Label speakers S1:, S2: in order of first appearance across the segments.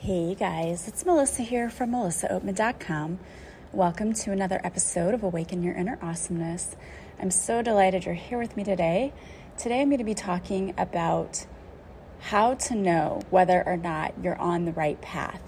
S1: Hey guys, it's Melissa here from melissaoatman.com. Welcome to another episode of Awaken Your Inner Awesomeness. I'm so delighted you're here with me today. Today I'm going to be talking about how to know whether or not you're on the right path.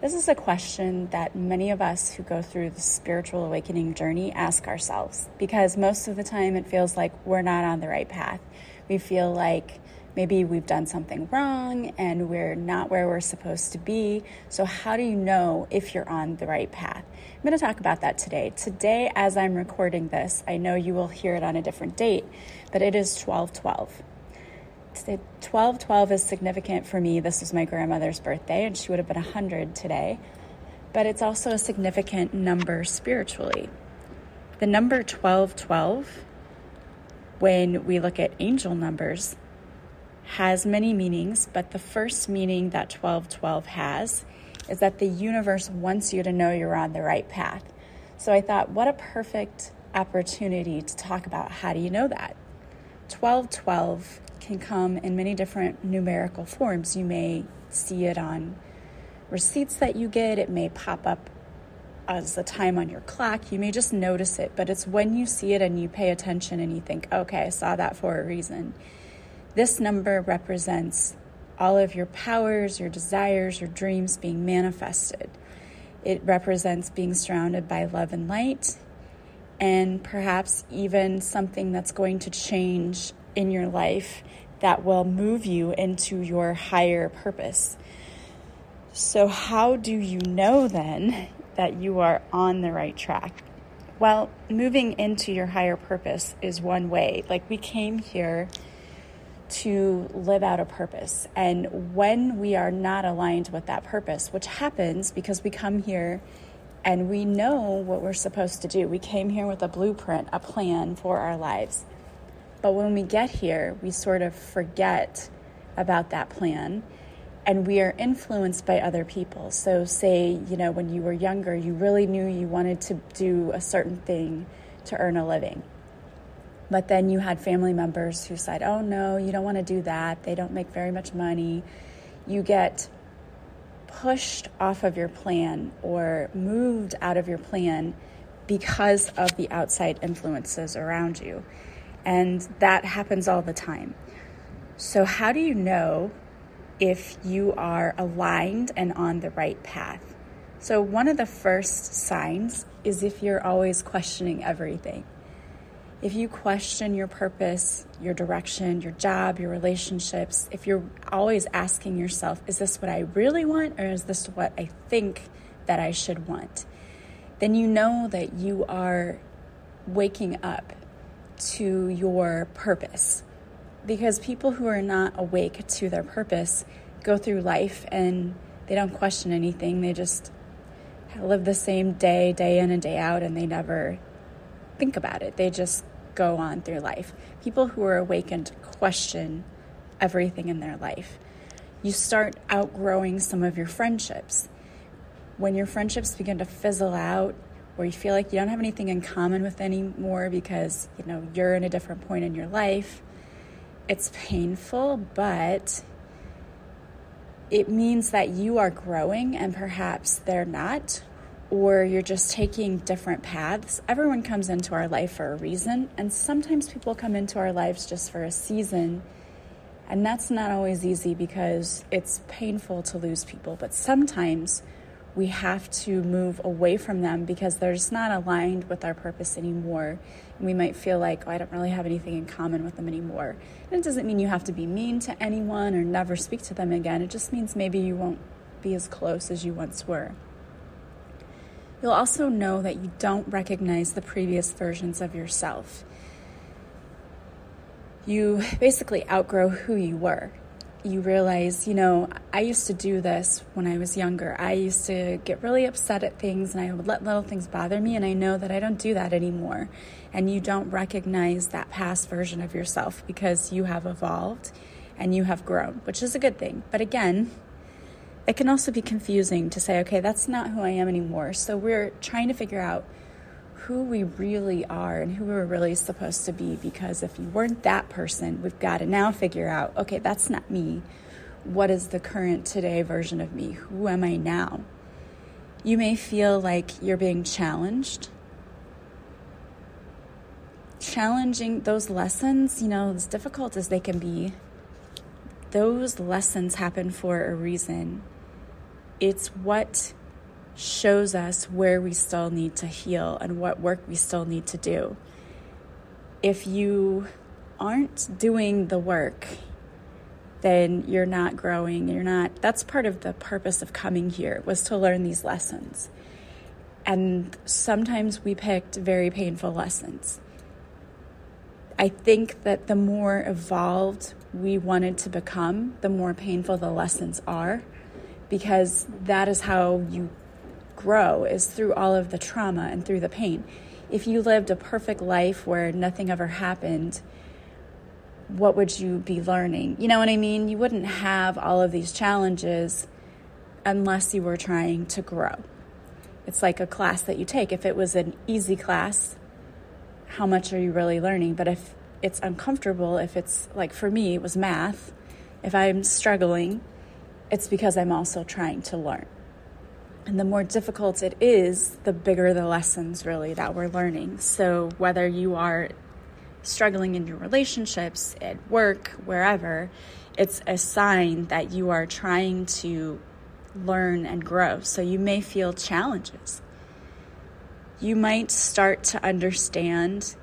S1: This is a question that many of us who go through the spiritual awakening journey ask ourselves, because most of the time it feels like we're not on the right path. We feel like maybe we've done something wrong and we're not where we're supposed to be. So how do you know if you're on the right path? I'm going to talk about that today. Today, as I'm recording this, I know you will hear it on a different date, but it is 12/12. 12/12 is significant for me. This was my grandmother's birthday, and she would have been 100 today. But it's also a significant number spiritually. The number 1212, when we look at angel numbers, has many meanings, but the first meaning that 1212 has is that the universe wants you to know you're on the right path. So I thought, what a perfect opportunity to talk about how do you know that? 1212 can come in many different numerical forms. You may see it on receipts that you get. It may pop up as the time on your clock. You may just notice it, but it's when you see it and you pay attention and you think, okay, I saw that for a reason. This number represents all of your powers, your desires, your dreams being manifested. It represents being surrounded by love and light, and perhaps even something that's going to change in your life that will move you into your higher purpose. So how do you know then that you are on the right track? Well, moving into your higher purpose is one way. Like, we came here to live out a purpose. And when we are not aligned with that purpose, which happens because we come here and we know what we're supposed to do. We came here with a blueprint, a plan for our lives. But when we get here, we sort of forget about that plan and we are influenced by other people. So say, when you were younger, you really knew you wanted to do a certain thing to earn a living. But then you had family members who said, oh no, you don't want to do that. They don't make very much money. You get pushed off of your plan or moved out of your plan because of the outside influences around you. And that happens all the time. So how do you know if you are aligned and on the right path? So one of the first signs is if you're always questioning everything. If you question your purpose, your direction, your job, your relationships, if you're always asking yourself, is this what I really want or is this what I think that I should want? Then you know that you are waking up to your purpose. Because people who are not awake to their purpose go through life and they don't question anything. They just live the same day in and day out, and they never think about it. They just go on through life. People who are awakened question everything in their life. You start outgrowing some of your friendships. When your friendships begin to fizzle out, or you feel like you don't have anything in common with anymore because you're in a different point in your life, it's painful, but it means that you are growing and perhaps they're not, or you're just taking different paths. Everyone comes into our life for a reason, and sometimes people come into our lives just for a season, and that's not always easy because it's painful to lose people, but sometimes we have to move away from them because they're just not aligned with our purpose anymore, and we might feel like, I don't really have anything in common with them anymore. And it doesn't mean you have to be mean to anyone or never speak to them again. It just means maybe you won't be as close as you once were. You'll also know that you don't recognize the previous versions of yourself. You basically outgrow who you were. You realize, I used to do this when I was younger. I used to get really upset at things and I would let little things bother me, and I know that I don't do that anymore. And you don't recognize that past version of yourself because you have evolved and you have grown, which is a good thing. But again, it can also be confusing to say, okay, that's not who I am anymore. So we're trying to figure out who we really are and who we're really supposed to be, because if you weren't that person, we've got to now figure out, okay, that's not me. what is the current today version of me? Who am I now? You may feel like you're being challenged. Challenging those lessons, as difficult as they can be, those lessons happen for a reason. It's what shows us where we still need to heal and what work we still need to do. If you aren't doing the work, then you're not growing. That's part of the purpose of coming here, was to learn these lessons. And sometimes we picked very painful lessons. I think that the more evolved we wanted to become, the more painful the lessons are, because that is how you grow, is through all of the trauma and through the pain. If you lived a perfect life where nothing ever happened, what would you be learning? You know what I mean? You wouldn't have all of these challenges unless you were trying to grow. It's like a class that you take. If it was an easy class, how much are you really learning? But if it's uncomfortable, if it's like for me, it was math. If I'm struggling, it's because I'm also trying to learn. And the more difficult it is, the bigger the lessons really that we're learning. So whether you are struggling in your relationships, at work, wherever, it's a sign that you are trying to learn and grow. So you may feel challenges. You might start to understand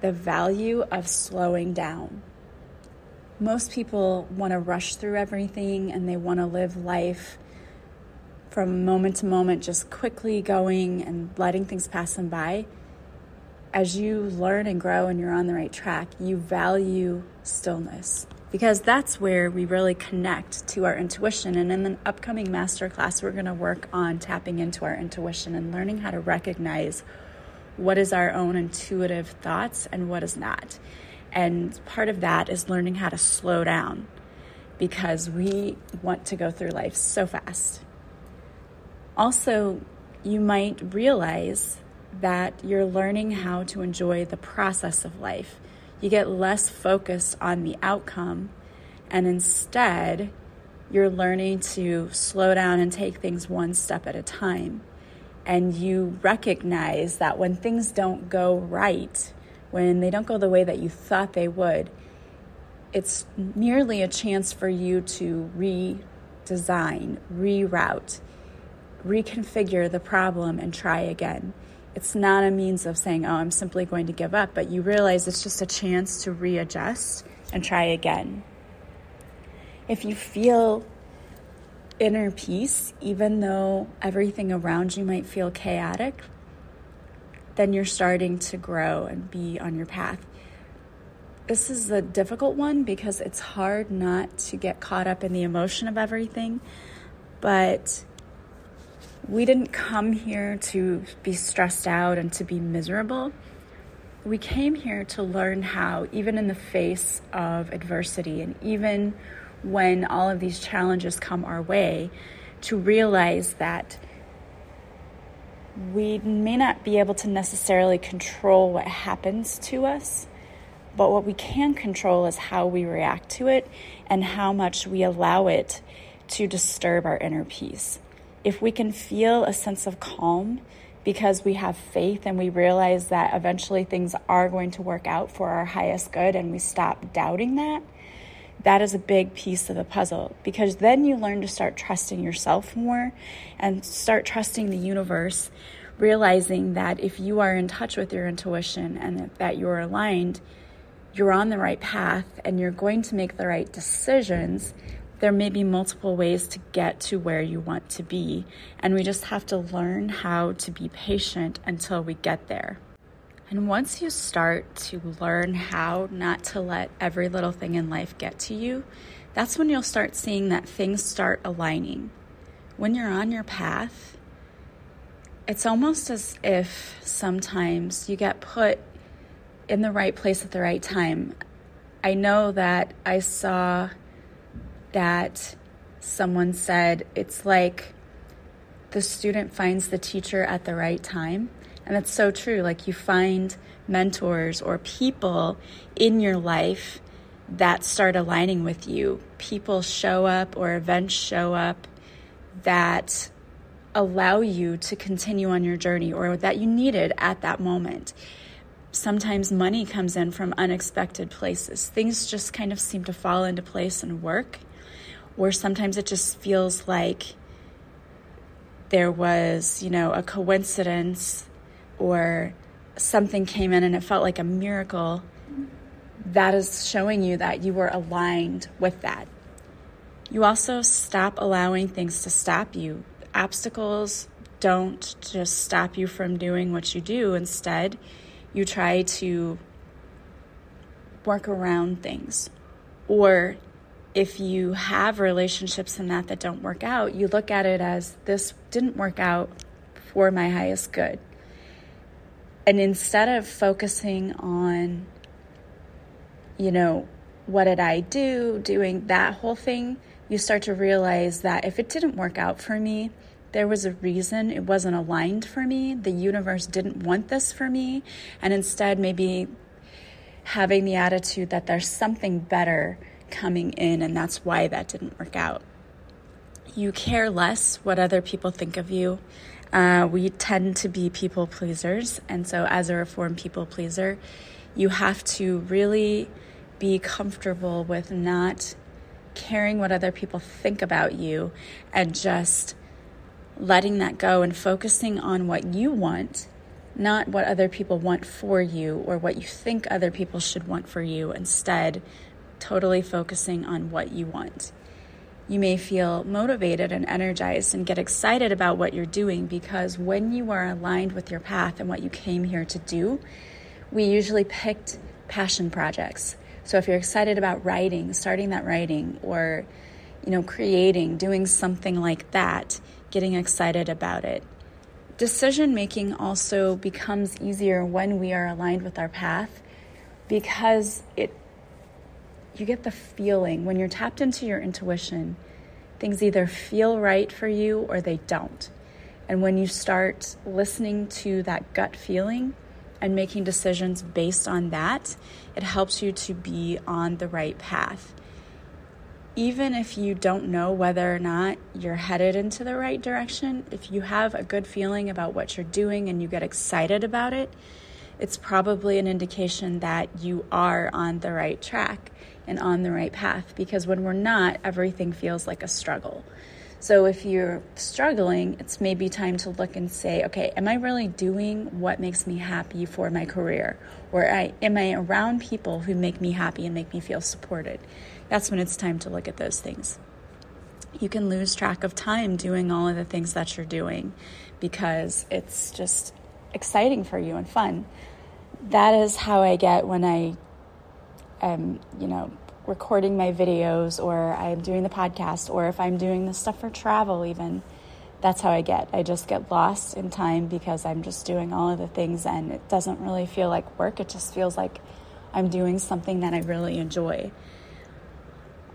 S1: the value of slowing down. Most people want to rush through everything and they want to live life from moment to moment, just quickly going and letting things pass them by. As you learn and grow and you're on the right track, you value stillness, because that's where we really connect to our intuition. And in the upcoming masterclass, we're going to work on tapping into our intuition and learning how to recognize what is our own intuitive thoughts and what is not. And part of that is learning how to slow down, because we want to go through life so fast. Also, you might realize that you're learning how to enjoy the process of life. You get less focused on the outcome, and instead, you're learning to slow down and take things one step at a time. And you recognize that when things don't go right, when they don't go the way that you thought they would, it's merely a chance for you to redesign, reroute, reconfigure the problem and try again. It's not a means of saying, I'm simply going to give up, but you realize it's just a chance to readjust and try again. If you feel inner peace, even though everything around you might feel chaotic, then you're starting to grow and be on your path. This is a difficult one because it's hard not to get caught up in the emotion of everything, but we didn't come here to be stressed out and to be miserable. We came here to learn how, even in the face of adversity and even when all of these challenges come our way, to realize that we may not be able to necessarily control what happens to us, but what we can control is how we react to it and how much we allow it to disturb our inner peace. If we can feel a sense of calm because we have faith and we realize that eventually things are going to work out for our highest good, and we stop doubting that, that is a big piece of the puzzle, because then you learn to start trusting yourself more and start trusting the universe, realizing that if you are in touch with your intuition and that you're aligned, you're on the right path and you're going to make the right decisions. There may be multiple ways to get to where you want to be, and we just have to learn how to be patient until we get there. And once you start to learn how not to let every little thing in life get to you, that's when you'll start seeing that things start aligning. When you're on your path, it's almost as if sometimes you get put in the right place at the right time. I know that I saw that someone said it's like the student finds the teacher at the right time. And that's so true. Like, you find mentors or people in your life that start aligning with you. People show up or events show up that allow you to continue on your journey or that you needed at that moment. Sometimes money comes in from unexpected places. Things just kind of seem to fall into place and work. Or sometimes it just feels like there was, a coincidence or something came in and it felt like a miracle. That is showing you that you were aligned with that. You also stop allowing things to stop you. Obstacles don't just stop you from doing what you do. Instead, you try to work around things. Or if you have relationships in that don't work out, you look at it as, this didn't work out for my highest good. And instead of focusing on, what did I do, doing that whole thing, you start to realize that if it didn't work out for me, there was a reason. It wasn't aligned for me. The universe didn't want this for me. And instead, maybe having the attitude that there's something better coming in, and that's why that didn't work out. You care less what other people think of you. We tend to be people pleasers. And so as a reformed people pleaser, you have to really be comfortable with not caring what other people think about you and just letting that go and focusing on what you want, not what other people want for you or what you think other people should want for you. Instead, totally focusing on what you want. You may feel motivated and energized and get excited about what you're doing because when you are aligned with your path and what you came here to do, we usually picked passion projects. So if you're excited about writing, starting that writing, or, creating, doing something like that, getting excited about it. Decision making also becomes easier when we are aligned with our path because you get the feeling when you're tapped into your intuition, things either feel right for you or they don't. And when you start listening to that gut feeling and making decisions based on that, it helps you to be on the right path. Even if you don't know whether or not you're headed into the right direction, if you have a good feeling about what you're doing and you get excited about it, it's probably an indication that you are on the right track and on the right path, because when we're not, everything feels like a struggle. So if you're struggling, it's maybe time to look and say, okay, am I really doing what makes me happy for my career? Or am I around people who make me happy and make me feel supported? That's when it's time to look at those things. You can lose track of time doing all of the things that you're doing because it's just exciting for you and fun. That is how I get when I am, recording my videos, or I'm doing the podcast, or if I'm doing the stuff for travel even. That's how I get. I just get lost in time because I'm just doing all of the things and it doesn't really feel like work. It just feels like I'm doing something that I really enjoy.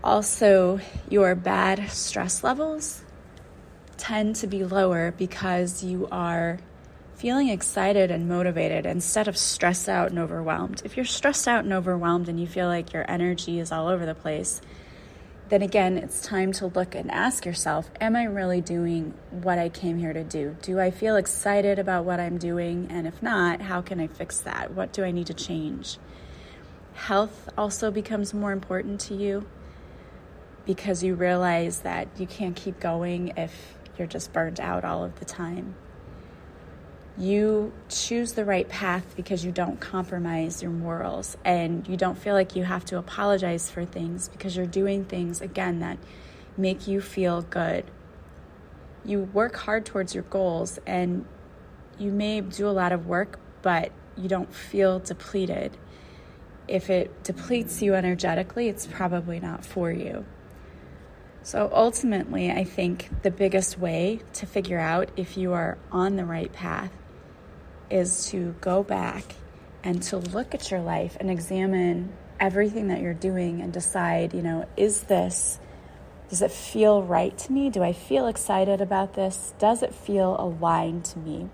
S1: Also, your bad stress levels tend to be lower because you are feeling excited and motivated instead of stressed out and overwhelmed. If you're stressed out and overwhelmed and you feel like your energy is all over the place, then again, it's time to look and ask yourself, am I really doing what I came here to do? Do I feel excited about what I'm doing? And if not, how can I fix that? What do I need to change? Health also becomes more important to you because you realize that you can't keep going if you're just burnt out all of the time. You choose the right path because you don't compromise your morals and you don't feel like you have to apologize for things because you're doing things, again, that make you feel good. You work hard towards your goals and you may do a lot of work, but you don't feel depleted. If it depletes you energetically, it's probably not for you. So ultimately, I think the biggest way to figure out if you are on the right path is to go back and to look at your life and examine everything that you're doing and decide, does it feel right to me? Do I feel excited about this? Does it feel aligned to me?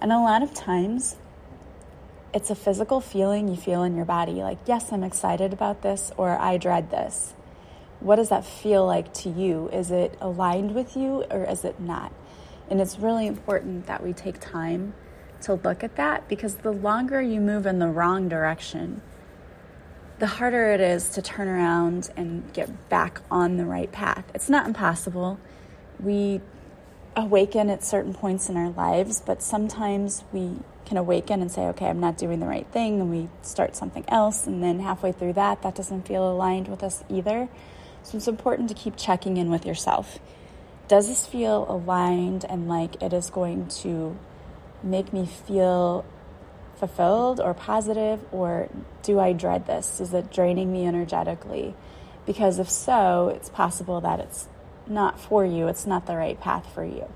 S1: And a lot of times it's a physical feeling you feel in your body, like, yes, I'm excited about this, or I dread this. What does that feel like to you? Is it aligned with you, or is it not? And it's really important that we take time to look at that, because the longer you move in the wrong direction, the harder it is to turn around and get back on the right path. It's not impossible. We awaken at certain points in our lives, but sometimes we can awaken and say, okay, I'm not doing the right thing, and we start something else, and then halfway through that doesn't feel aligned with us either. So it's important to keep checking in with yourself. Does this feel aligned and like it is going to make me feel fulfilled or positive, or do I dread this? Is it draining me energetically? Because if so, it's possible that it's not for you. It's not the right path for you.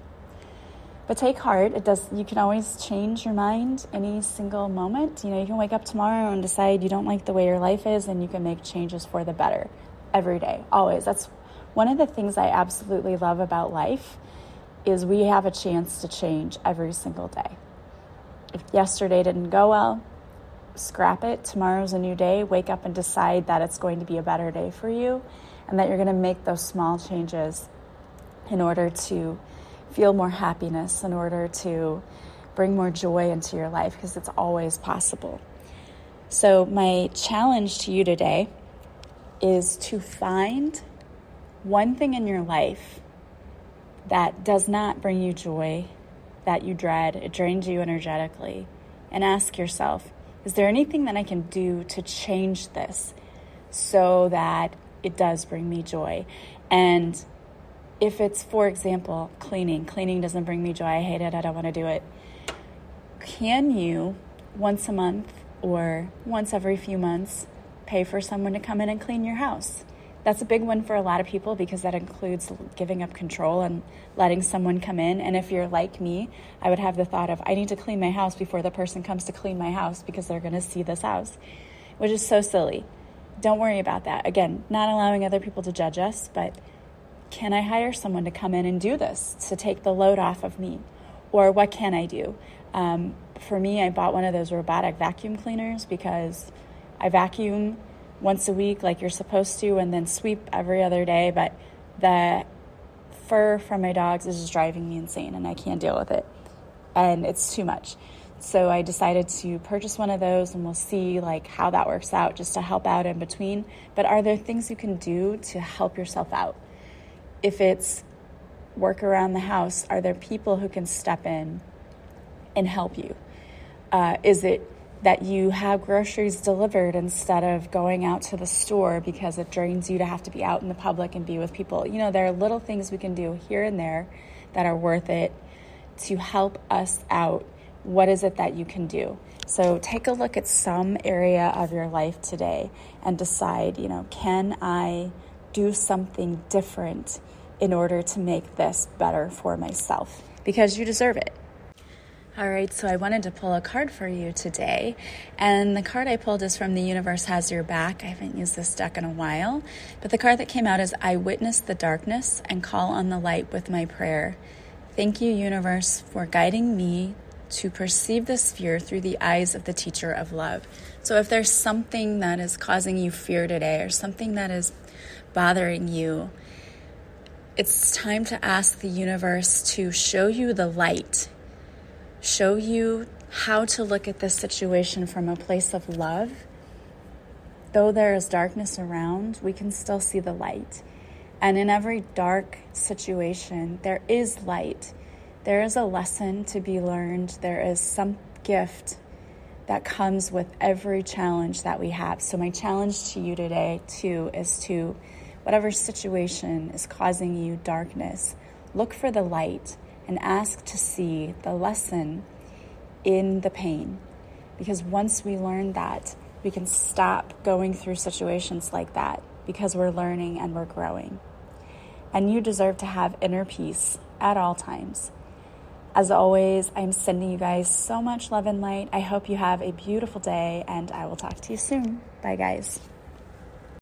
S1: But take heart. You can always change your mind any single moment. You can wake up tomorrow and decide you don't like the way your life is, and you can make changes for the better every day, always. That's one of the things I absolutely love about life, is we have a chance to change every single day. If yesterday didn't go well, scrap it. Tomorrow's a new day. Wake up and decide that it's going to be a better day for you, and that you're going to make those small changes in order to feel more happiness, in order to bring more joy into your life, because it's always possible. So my challenge to you today is to find one thing in your life that does not bring you joy, that you dread, it drains you energetically, and ask yourself, is there anything that I can do to change this so that it does bring me joy? And if it's, for example, cleaning doesn't bring me joy, I hate it, I don't want to do it. Can you, once a month or once every few months, pay for someone to come in and clean your house? That's a big one for a lot of people, because that includes giving up control and letting someone come in. And if you're like me, I would have the thought of, I need to clean my house before the person comes to clean my house, because they're going to see this house, which is so silly. Don't worry about that. Again, not allowing other people to judge us, but can I hire someone to come in and do this, to take the load off of me? Or what can I do? For me, I bought one of those robotic vacuum cleaners, because I vacuum once a week like you're supposed to, and then sweep every other day. But the fur from my dogs is just driving me insane, and I can't deal with it. And it's too much. So I decided to purchase one of those, and we'll see how that works out, just to help out in between. But are there things you can do to help yourself out? If it's work around the house, are there people who can step in and help you? Is it that you have groceries delivered instead of going out to the store, because it drains you to have to be out in the public and be with people? There are little things we can do here and there that are worth it to help us out. What is it that you can do? So take a look at some area of your life today and decide, can I do something different in order to make this better for myself? Because you deserve it. All right, so I wanted to pull a card for you today, and the card I pulled is from The Universe Has Your Back. I haven't used this deck in a while, but the card that came out is, I witness the darkness and call on the light with my prayer. Thank you, universe, for guiding me to perceive this fear through the eyes of the teacher of love. So if there's something that is causing you fear today, or something that is bothering you, it's time to ask the universe to show you the light, show you how to look at this situation from a place of love. Though there is darkness around, we can still see the light. And in every dark situation, there is light. There is a lesson to be learned. There is some gift that comes with every challenge that we have. So my challenge to you today, too, is to, whatever situation is causing you darkness, look for the light and ask to see the lesson in the pain. Because once we learn that, we can stop going through situations like that, because we're learning and we're growing. And you deserve to have inner peace at all times. As always, I'm sending you guys so much love and light. I hope you have a beautiful day, and I will talk to you soon. Bye, guys.